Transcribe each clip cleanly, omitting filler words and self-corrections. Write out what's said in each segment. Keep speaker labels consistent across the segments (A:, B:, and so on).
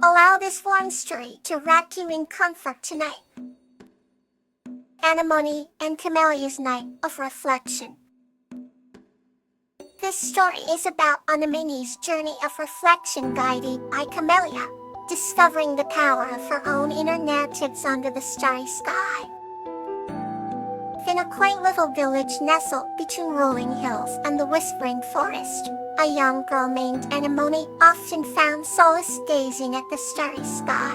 A: Allow this warm story to wrap you in comfort tonight. Anemone and Camellia's Night of Reflection. This story is about Anemone's journey of reflection guided by Camellia, discovering the power of her own inner narratives under the starry sky. In a quaint little village nestled between rolling hills and the whispering forest, a young girl named Anemone often found solace gazing at the starry sky.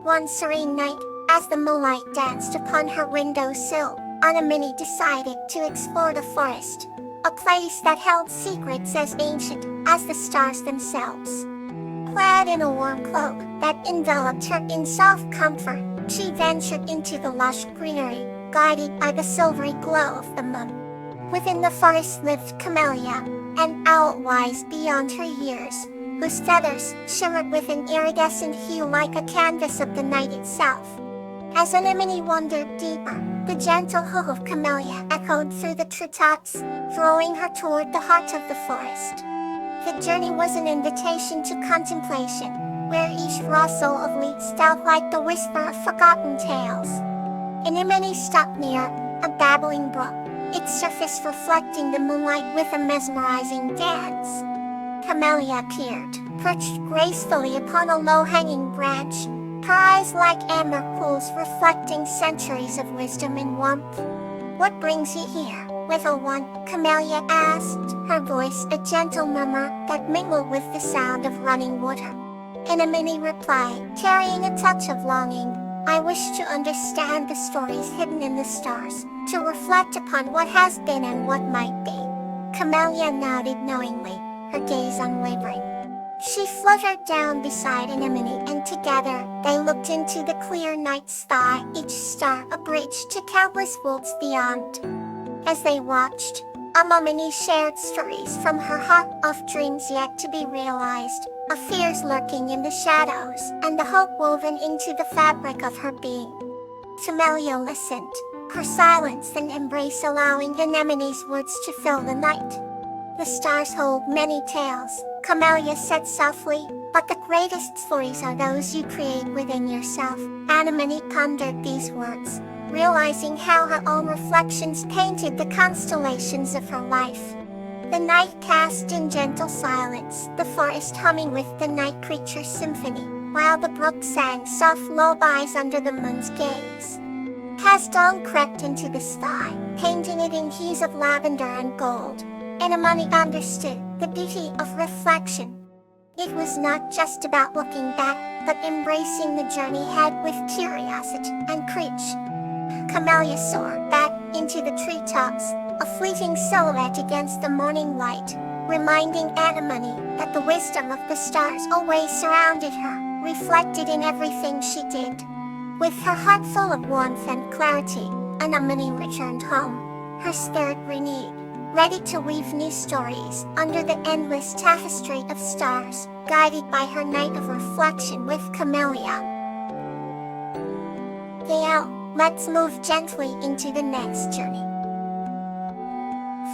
A: One serene night, as the moonlight danced upon her windowsill, Anemone decided to explore the forest, a place that held secrets as ancient as the stars themselves. Clad in a warm cloak that enveloped her in soft comfort, she ventured into the lush greenery, guided by the silvery glow of the moon. Within the forest lived Camellia, an owl wise beyond her years, whose feathers shimmered with an iridescent hue like a canvas of the night itself. As Anemone wandered deeper, the gentle hoof of Camellia echoed through the treetops, drawing her toward the heart of the forest. The journey was an invitation to contemplation, where each rustle of leaves felt like the whisper of forgotten tales. Anemone stopped near a babbling brook, its surface reflecting the moonlight with a mesmerizing dance. Camellia appeared, perched gracefully upon a low-hanging branch, her eyes like amber pools reflecting centuries of wisdom and warmth. "What brings you here, little one?" Camellia asked, her voice a gentle murmur that mingled with the sound of running water. Anemone replied, carrying a touch of longing, "I wish to understand the stories hidden in the stars, to reflect upon what has been and what might be." Camellia nodded knowingly, her gaze unwavering. She fluttered down beside Anemone and together they looked into the clear night sky, each star a bridge to countless worlds beyond. As they watched, Anemone shared stories from her heart of dreams yet to be realized, of fears lurking in the shadows, and the hope woven into the fabric of her being. Camellia listened, her silence and embrace allowing Anemone's words to fill the night. "The stars hold many tales," Camellia said softly, "but the greatest stories are those you create within yourself." Anemone pondered these words, realizing how her own reflections painted the constellations of her life. The night cast in gentle silence, the forest humming with the night creature's symphony, while the brook sang soft lullabies under the moon's gaze. As dawn crept into the sky, painting it in hues of lavender and gold, Anemone understood the beauty of reflection. It was not just about looking back, but embracing the journey ahead with curiosity and courage. Camellia soared back into the treetops, a fleeting silhouette against the morning light, reminding Anemone that the wisdom of the stars always surrounded her, reflected in everything she did. With her heart full of warmth and clarity, Anemone returned home, her spirit renewed, ready to weave new stories under the endless tapestry of stars, guided by her night of reflection with Camellia. Now, let's move gently into the next journey.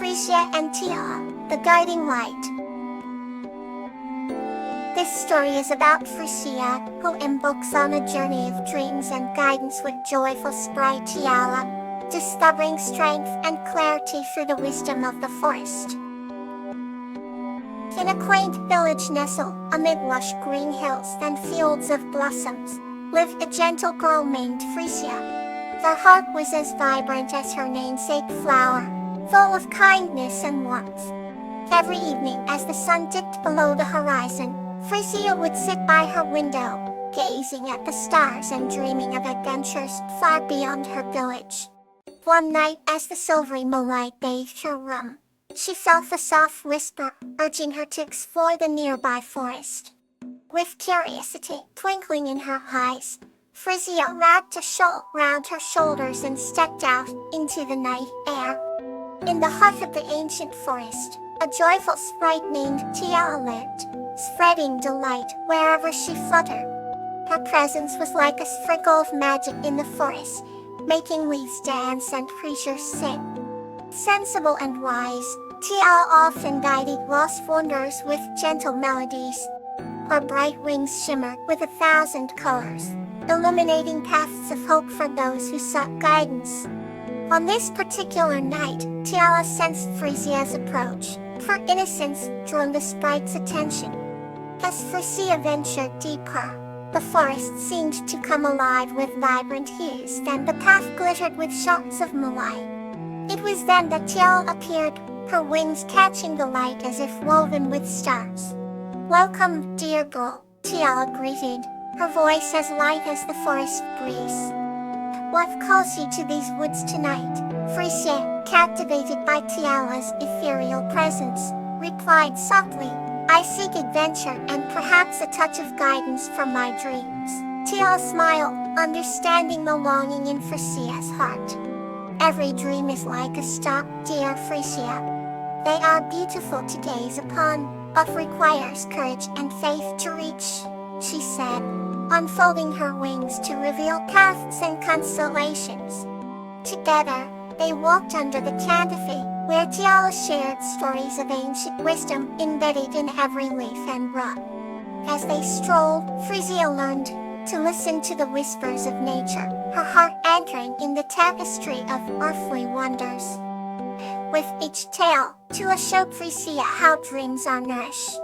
A: Frisia and Tia, the Guiding Light. This story is about Frisia, who embarks on a journey of dreams and guidance with joyful sprite Tiala, discovering strength and clarity through the wisdom of the forest. In a quaint village nestled amid lush green hills and fields of blossoms, lived a gentle girl named Frisia. Her heart was as vibrant as her namesake flower, full of kindness and warmth. Every evening as the sun dipped below the horizon, Frisia would sit by her window, gazing at the stars and dreaming of adventures far beyond her village. One night as the silvery moonlight bathed her room, she felt a soft whisper urging her to explore the nearby forest. With curiosity twinkling in her eyes, Frisia wrapped a shawl round her shoulders and stepped out into the night air. In the heart of the ancient forest, a joyful sprite named Tia lived, spreading delight wherever she fluttered. Her presence was like a sprinkle of magic in the forest, making leaves dance and creatures sing. Sensible and wise, Tia often guided lost wanderers with gentle melodies. Her bright wings shimmered with 1,000 colors, illuminating paths of hope for those who sought guidance. On this particular night, Tiala sensed Frisia's approach. Her innocence drew the sprite's attention. As Frisia ventured deeper, the forest seemed to come alive with vibrant hues, and the path glittered with shots of moonlight. It was then that Tiala appeared, her wings catching the light as if woven with stars. "Welcome, dear girl," Tiala greeted, her voice as light as the forest breeze. "What calls you to these woods tonight?" Frisia, captivated by Tiala's ethereal presence, replied softly. "I seek adventure and perhaps a touch of guidance from my dreams." Tiala smiled, understanding the longing in Frisia's heart. "Every dream is like a star, dear Frisia. They are beautiful to gaze upon, but requires courage and faith to reach," she said, unfolding her wings to reveal paths and constellations. Together, they walked under the canopy, where Tiala shared stories of ancient wisdom embedded in every leaf and rock. As they strolled, Frisia learned to listen to the whispers of nature, her heart anchoring in the tapestry of earthly wonders. With each tale, Tiala showed Frisia how dreams are nourished.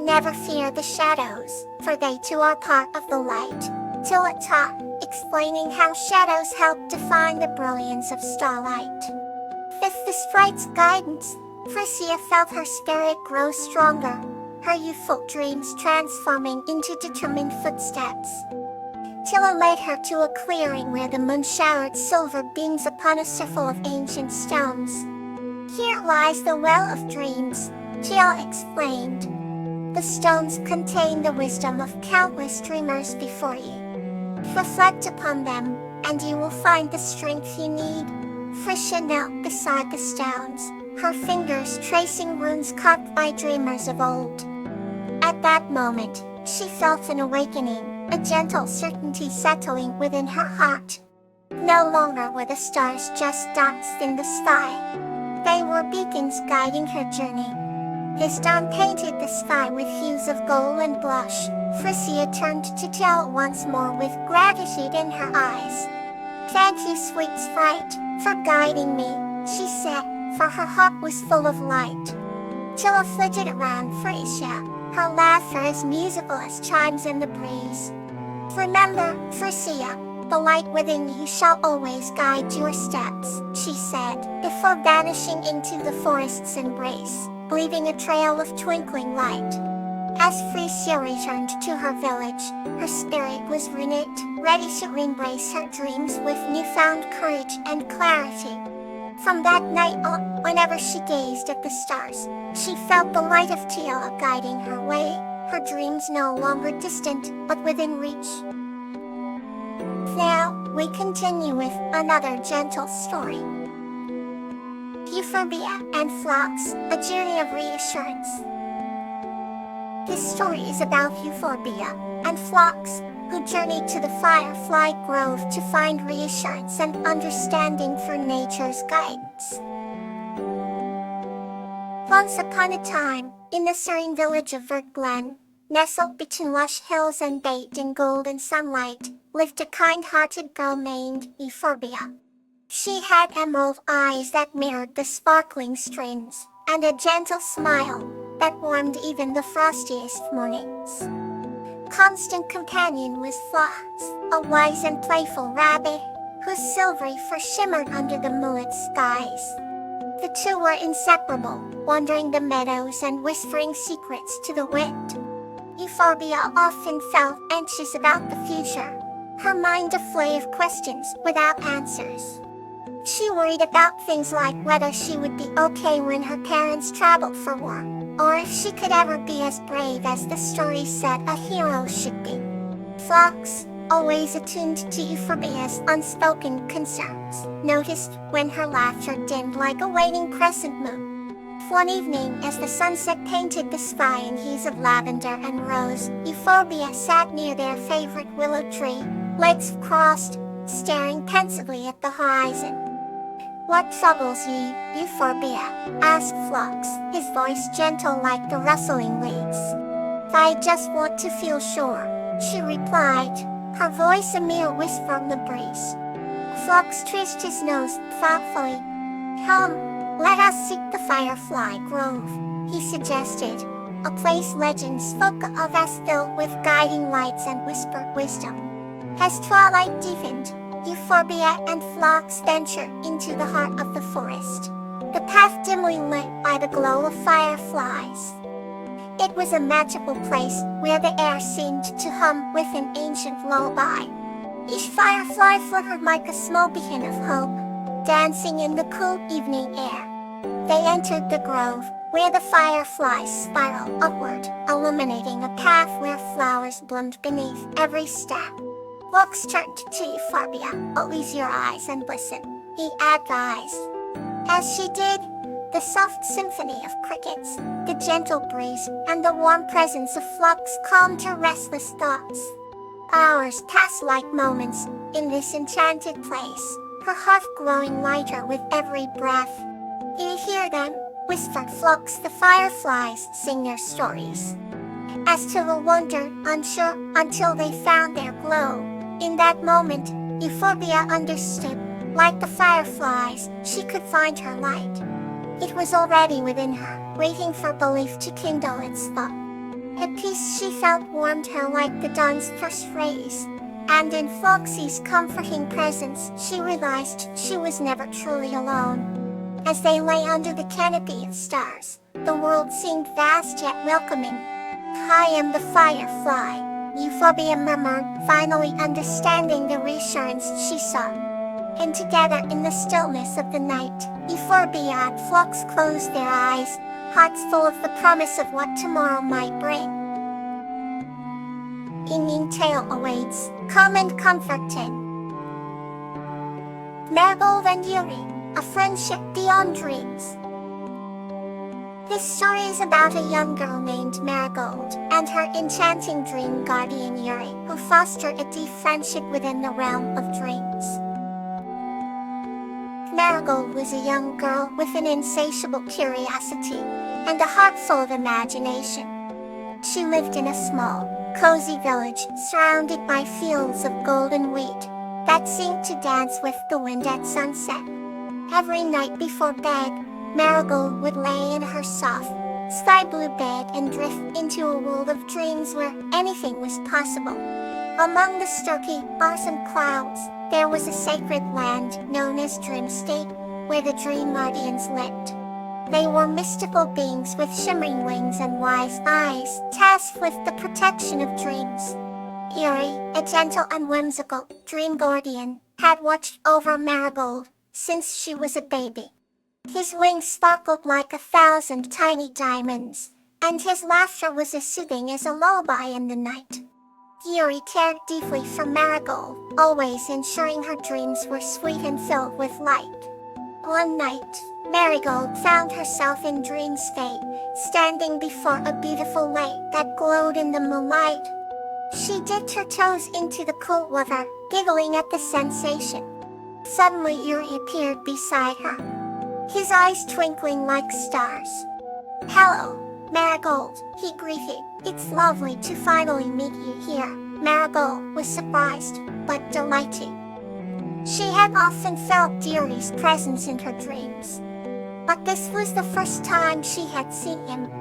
A: "Never fear the shadows, for they too are part of the light," Tiala taught, explaining how shadows help define the brilliance of starlight. With the sprite's guidance, Frisia felt her spirit grow stronger, her youthful dreams transforming into determined footsteps. Tiala led her to a clearing where the moon showered silver beams upon a circle of ancient stones. "Here lies the well of dreams," Tiala explained. "The stones contain the wisdom of countless dreamers before you. Reflect upon them, and you will find the strength you need." Frisia knelt beside the stones, her fingers tracing runes carved by dreamers of old. At that moment, she felt an awakening, a gentle certainty settling within her heart. No longer were the stars just dots in the sky. They were beacons guiding her journey. As dawn painted the sky with hues of gold and blush, Frisia turned to Tiala once more with gratitude in her eyes. "Thank you, sweet sprite, for guiding me," she said, for her heart was full of light. Tiala flitted around Frisia, her laughter as musical as chimes in the breeze. "Remember, Frisia, the light within you shall always guide your steps," she said, before vanishing into the forest's embrace, leaving a trail of twinkling light. As Frisia returned to her village, her spirit was renewed, ready to embrace her dreams with newfound courage and clarity. From that night on, whenever she gazed at the stars, she felt the light of Tiala guiding her way, her dreams no longer distant, but within reach. Now, we continue with another gentle story. Euphorbia and Phlox, a journey of reassurance. This story is about Euphorbia and Phlox, who journeyed to the firefly grove to find reassurance and understanding through nature's guidance. Once upon a time, in the serene village of Glen, nestled between lush hills and bathed in golden sunlight, lived a kind-hearted girl named Euphorbia. She had emerald eyes that mirrored the sparkling streams, and a gentle smile that warmed even the frostiest mornings. Constant companion was Phlox, a wise and playful rabbit, whose silvery fur shimmered under the moonlit skies. The two were inseparable, wandering the meadows and whispering secrets to the wind. Euphorbia often felt anxious about the future, her mind aflame of questions without answers. She worried about things like whether she would be okay when her parents traveled for war, or if she could ever be as brave as the story said a hero should be. Phlox, always attuned to Euphorbia's unspoken concerns, noticed when her laughter dimmed like a waning crescent moon. One evening, as the sunset painted the sky in hues of lavender and rose, Euphorbia sat near their favorite willow tree, legs crossed, staring pensively at the horizon. "What troubles you, Euphorbia?" asked Phlox, his voice gentle like the rustling leaves. "I just want to feel sure," she replied, her voice a mere whisper in the breeze. Phlox twitched his nose thoughtfully. Let us seek the Firefly Grove," he suggested, "a place legends spoke of as filled with guiding lights and whispered wisdom." As twilight deepened, Euphorbia and Phlox ventured into the heart of the forest, the path dimly lit by the glow of fireflies. It was a magical place where the air seemed to hum with an ancient lullaby. Each firefly fluttered like a small beacon of hope, dancing in the cool evening air. They entered the grove, where the fireflies spiraled upward, illuminating a path where flowers bloomed beneath every step. Phlox turned to Euphorbia. "Close your eyes and listen," he advised. As she did, the soft symphony of crickets, the gentle breeze, and the warm presence of Phlox calmed her restless thoughts. Hours passed like moments in this enchanted place, her heart growing lighter with every breath. "You hear them?" whispered Phlox. "The fireflies sing their stories." As Tula wondered, unsure, until they found their glow. In that moment, Euphorbia understood. Like the fireflies, she could find her light. It was already within her, waiting for belief to kindle its thought. A peace she felt warmed her like the dawn's first rays, and in Phlox's comforting presence she realized she was never truly alone. As they lay under the canopy of stars, the world seemed vast yet welcoming. "I am the firefly," Euphorbia murmured, finally understanding the reassurance she sought. And together in the stillness of the night, Euphorbia and Phlox closed their eyes, hearts full of the promise of what tomorrow might bring. Evening tale awaits. Come and comfort 10. Marigold and Yuri, a friendship beyond dreams. This story is about a young girl named Marigold and her enchanting dream guardian Yuri, who foster a deep friendship within the realm of dreams. Marigold was a young girl with an insatiable curiosity and a heart full of imagination. She lived in a small, cozy village surrounded by fields of golden wheat that seemed to dance with the wind at sunset. Every night before bed, Marigold would lay in her soft, sky-blue bed and drift into a world of dreams where anything was possible. Among the sturdy, awesome clouds, there was a sacred land known as Dream State, where the Dream Guardians lived. They were mystical beings with shimmering wings and wise eyes, tasked with the protection of dreams. Yuri, a gentle and whimsical Dream Guardian, had watched over Marigold since she was a baby. His wings sparkled like 1,000 tiny diamonds, and his laughter was as soothing as a lullaby in the night. Yuri cared deeply for Marigold, always ensuring her dreams were sweet and filled with light. One night, Marigold found herself in Dream State, standing before a beautiful lake that glowed in the moonlight. She dipped her toes into the cool water, giggling at the sensation. Suddenly Yuri appeared beside her, his eyes twinkling like stars. "Hello, Marigold," he greeted. "It's lovely to finally meet you here." Marigold was surprised, but delighted. She had often felt Yuri's presence in her dreams, but this was the first time she had seen him.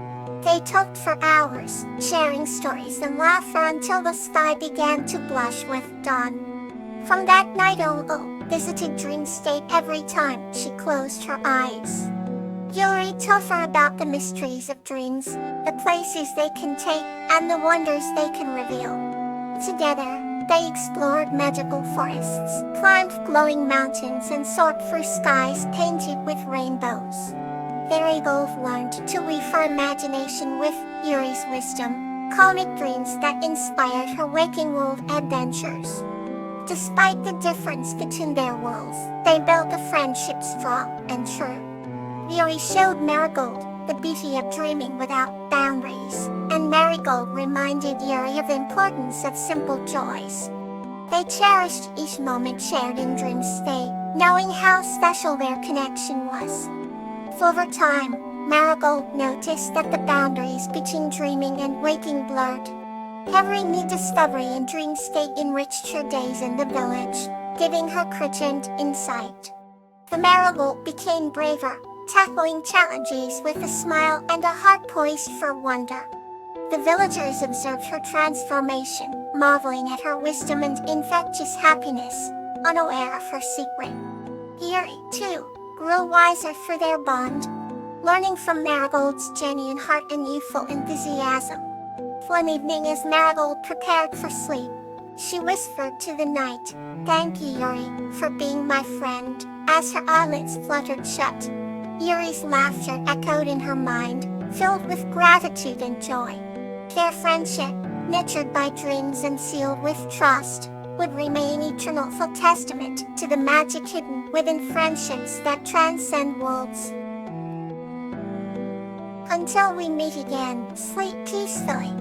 A: They talked for hours, sharing stories and laughter until the sky began to blush with dawn. From that night on, visited Dream State every time she closed her eyes. Yuri told her about the mysteries of dreams, the places they can take, and the wonders they can reveal. Together, they explored magical forests, climbed glowing mountains, and soared through skies painted with rainbows. They both learned to weave her imagination with Yuri's wisdom, comic dreams that inspired her waking world adventures. Despite the difference between their worlds, they built a friendship strong and true. Yuri showed Marigold the beauty of dreaming without boundaries, and Marigold reminded Yuri of the importance of simple joys. They cherished each moment shared in Dream State, knowing how special their connection was. Over time, Marigold noticed that the boundaries between dreaming and waking blurred. Every new discovery and dream state enriched her days in the village, giving her courage and insight. The Marigold became braver, tackling challenges with a smile and a heart poised for wonder. The villagers observed her transformation, marveling at her wisdom and infectious happiness, unaware of her secret. Yuri, too, grew wiser for their bond, learning from Marigold's genuine heart and youthful enthusiasm. One evening as Marigold prepared for sleep, she whispered to the night, "Thank you, Yuri, for being my friend," as her eyelids fluttered shut. Yuri's laughter echoed in her mind, filled with gratitude and joy. Their friendship, nurtured by dreams and sealed with trust, would remain eternal, full testament to the magic hidden within friendships that transcend worlds. Until we meet again, sleep peacefully.